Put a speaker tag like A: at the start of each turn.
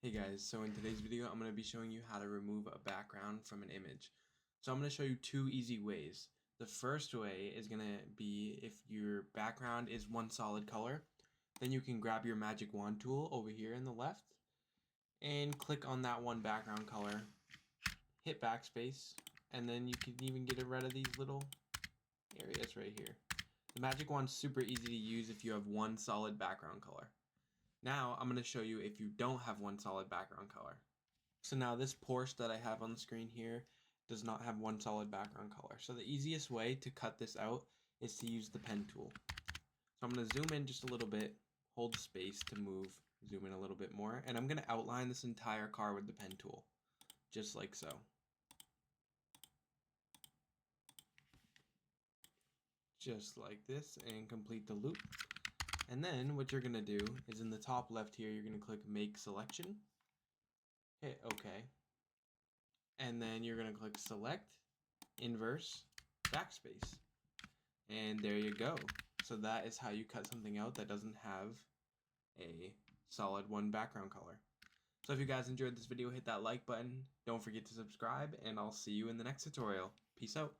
A: Hey guys, so in today's video I'm going to be showing you how to remove a background from an image. So I'm going to show you two easy ways. The first way is going to be if your background is one solid color, then you can grab your magic wand tool over here in the left and click on that one background color, hit backspace, and then you can even get rid of these little areas right here. The magic wand's super easy to use if you have one solid background color. Now I'm going to show you if you don't have one solid background color. So now this Porsche that I have on the screen here does not have one solid background color. So the easiest way to cut this out is to use the pen tool. So I'm going to zoom in just a little bit, hold space to move, zoom in a little bit more, and I'm going to outline this entire car with the pen tool, just like so. Just like this, and complete the loop. And then what you're going to do is in the top left here, you're going to click Make Selection, hit OK, and then you're going to click Select, Inverse, Backspace, and there you go. So that is how you cut something out that doesn't have a solid one background color. So if you guys enjoyed this video, hit that like button, don't forget to subscribe, and I'll see you in the next tutorial. Peace out.